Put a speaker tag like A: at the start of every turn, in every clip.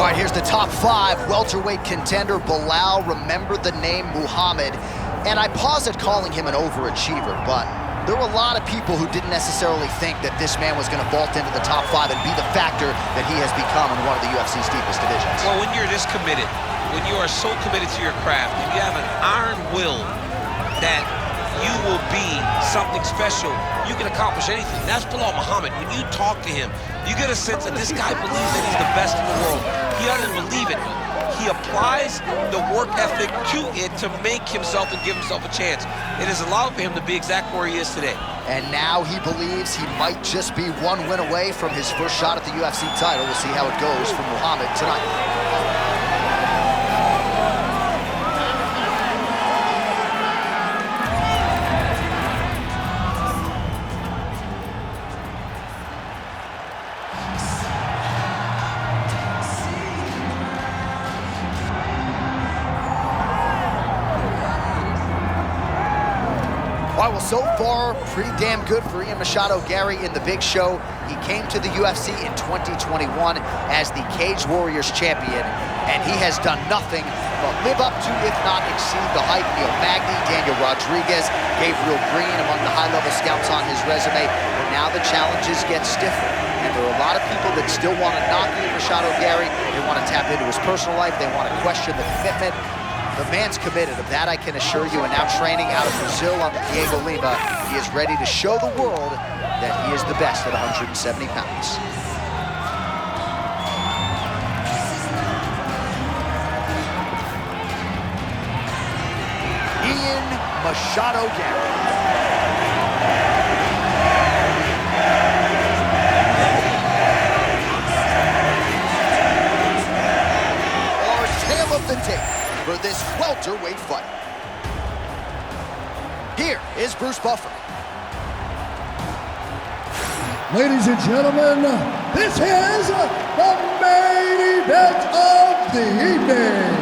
A: All right, here's the top 5 welterweight contender, Belal. Remember the name Muhammad. And I pause at calling him an overachiever, but there were a lot of people who didn't necessarily think that this man was going to vault into the top 5 and be the factor that he has become in one of the UFC's deepest divisions.
B: Well, when you're this committed, when you are so committed to your craft, and you have an iron will that you will be something special, you can accomplish anything. That's Belal Muhammad. When you talk to him, you get a sense that this guy believes that he's the best in the world. He doesn't believe it. He applies the work ethic to it to make himself and give himself a chance. It has allowed for him to be exactly where he is today.
A: And now he believes he might just be one win away from his first shot at the UFC title. We'll see how it goes for Muhammad tonight. All right, well, so far, pretty damn good for Machado, Garry in the big show. He came to the UFC in 2021 as the Cage Warriors champion, and he has done nothing but live up to, if not exceed, the hype. Neil Magny, Daniel Rodriguez, Gabriel Green among the high-level scouts on his resume. But now the challenges get stiffer, and there are a lot of people that still want to knock Machado, Garry. They want to tap into his personal life. They want to question the commitment. The man's committed, of that I can assure you, and now training out of Brazil on the Diego Lima, he is ready to show the world that he is the best at 170 pounds. Machado, Garry. Our tale of the tape for this welterweight fight. Here is Bruce Buffer.
C: Ladies and gentlemen, this is the main event of the evening.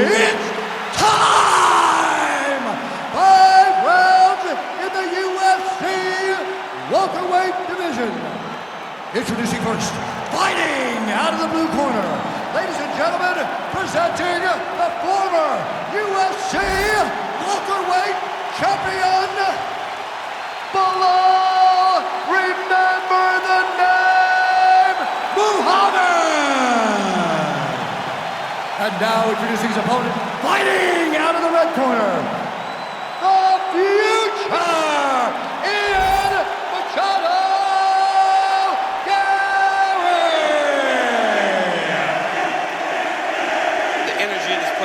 C: It's time! 5 rounds in the UFC welterweight division. Introducing first, fighting out of the blue corner. Ladies and gentlemen, presenting the former UFC welterweight champion, Belal. Remember the name, Muhammad. And now introducing his opponent, fighting out of the red corner, the future, Machado.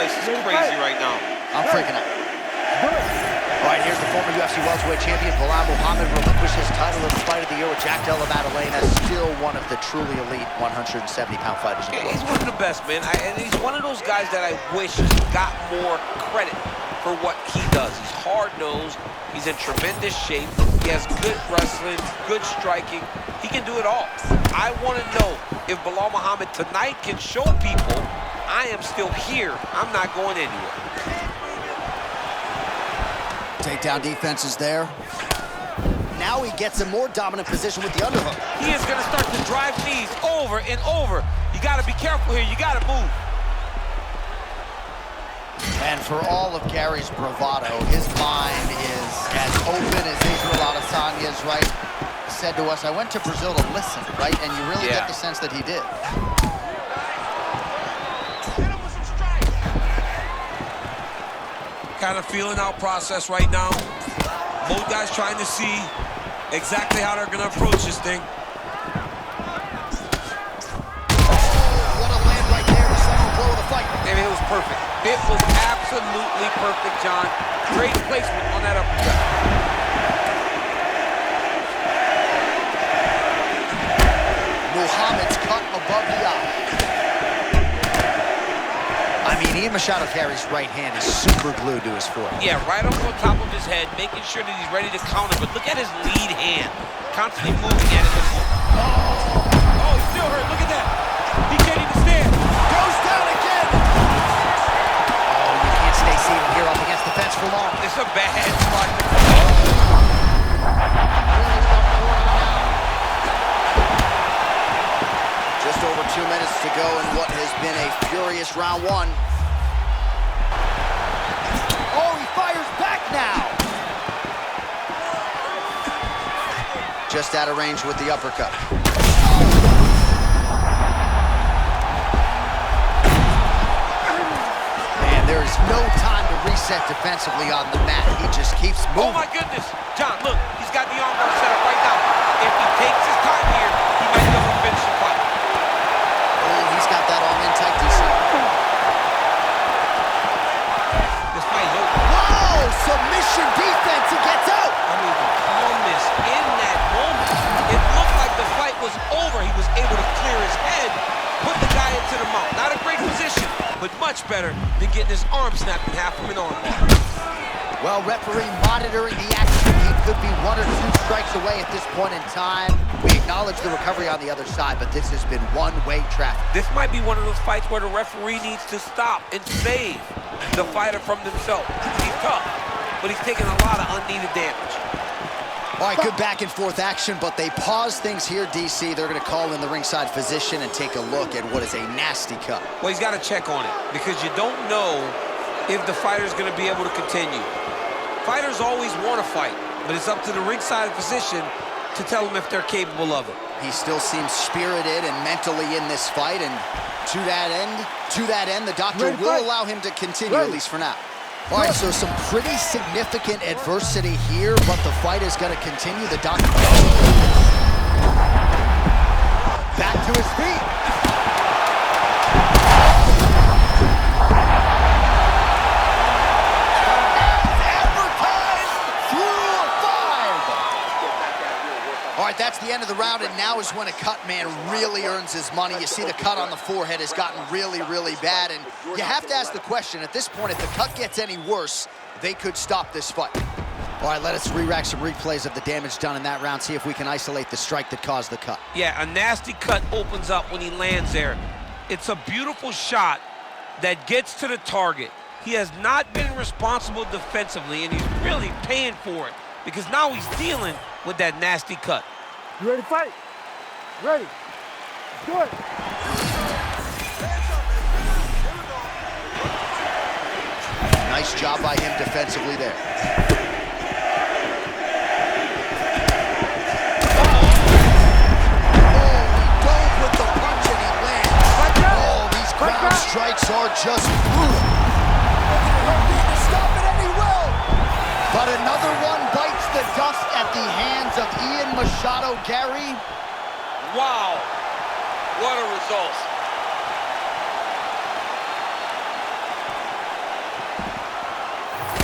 B: This is crazy right now.
A: I'm freaking out. All right, here's the former UFC welterweight champion, Belal Muhammad, relinquished his title in the fight of the year with Jack Della Maddalena. Still one of the truly elite 170-pound fighters in the world.
B: He's one of the best, man. And he's one of those guys that I wish got more credit for what he does. He's hard-nosed. He's in tremendous shape. He has good wrestling, good striking. He can do it all. I want to know if Belal Muhammad tonight can show people I am still here. I'm not going anywhere.
A: Takedown defense is there. Now he gets a more dominant position with the underhook.
B: He is going to start to drive knees over and over. You got to be careful here. You got to move.
A: And for all of Garry's bravado, his mind is as open as Israel Adesanya's, right? Said to us, I went to Brazil to listen, right? And you really get the sense that he did.
B: Kind of feeling out process right now. Both guys trying to see exactly how they're going to approach this thing.
A: What a land right there to settle the blow of the fight.
B: I mean, it was perfect. It was absolutely perfect, John. Great placement on that uppercut.
A: Muhammad's cut above the eye. I mean, Machado carries right hand is super glued to his forehead.
B: Yeah, right up on top of his head, making sure that he's ready to counter. But look at his lead hand, constantly moving at it. Oh, he's still hurt. Look at that. He can't even stand.
A: Goes down again. Oh, you can't stay seated here up against the fence for long.
B: It's a bad spot.
A: Really up 4 now. been a furious round one. Oh, he fires back now. Just out of range with the uppercut. Man, there is no time to reset defensively on the mat. He just keeps moving.
B: Oh, my goodness. John, look, he's got the armbar set up right now. If he takes his time here, he might be able to finish the fight.
A: Oh, he's got that arm in tight, DC.
B: This fight is over.
A: Whoa, submission defense, he gets out.
B: I mean, the calmness in that moment. It looked like the fight was over. He was able to clear his head, put the guy into the mount. Not a great position, but much better than getting his arm snapped in half from an armbar.
A: Well, referee monitoring the action. He could be 1 or 2 strikes away at this point in time. We acknowledge the recovery on the other side, but this has been one-way traffic.
B: This might be one of those fights where the referee needs to stop and save the fighter from themselves. He's tough, but he's taking a lot of unneeded damage.
A: All right, good back-and-forth action, but they pause things here, DC. They're going to call in the ringside physician and take a look at what is a nasty cut.
B: Well, he's got to check on it because you don't know if the fighter's going to be able to continue. Fighters always want to fight, but it's up to the ringside physician to tell them if they're capable of it.
A: He still seems spirited and mentally in this fight, and to that end, the doctor will allow him to continue, at least for now. All right, so some pretty significant adversity here, but the fight is going to continue. The doctor back to his feet. All right, that's the end of the round, and now is when a cut man really earns his money. You see the cut on the forehead has gotten really, really bad, and you have to ask the question, at this point, if the cut gets any worse, they could stop this fight. All right, let us re-rack some replays of the damage done in that round, see if we can isolate the strike that caused the cut.
B: Yeah, a nasty cut opens up when he lands there. It's a beautiful shot that gets to the target. He has not been responsible defensively, and he's really paying for it because now he's dealing with that nasty cut.
D: You ready to fight? Ready. Let's do it.
A: Nice job by him defensively there. Strikes are just brutal. Stop it, and he will. But another one bites the dust at the hands of Machado. Garry.
B: Wow, what a result.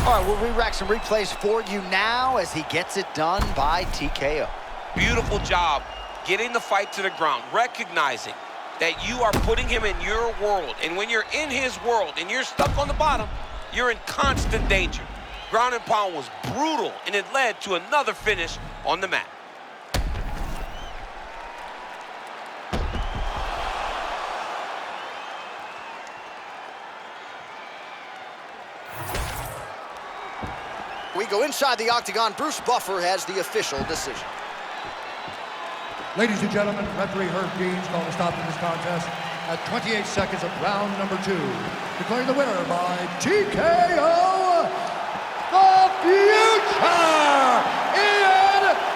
A: All right, we'll re-rack some replays for you now as he gets it done by TKO.
B: Beautiful job getting the fight to the ground, recognizing that you are putting him in your world. And when you're in his world and you're stuck on the bottom, you're in constant danger. Ground and pound was brutal, and it led to another finish on the mat.
A: We go inside the octagon. Bruce Buffer has the official decision.
C: Ladies and gentlemen, referee Herb Dean's called a stop to this contest at 28 seconds of round number 2. Declaring the winner by TKO, the future,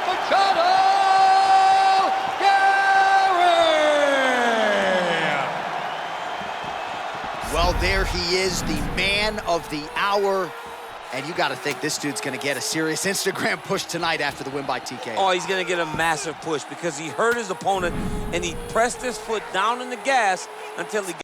C: Machado, Garry!
A: Well, there he is, the man of the hour. And you got to think this dude's going to get a serious Instagram push tonight after the win by TKO.
B: Oh, he's going to get a massive push because he hurt his opponent and he pressed his foot down in the gas until he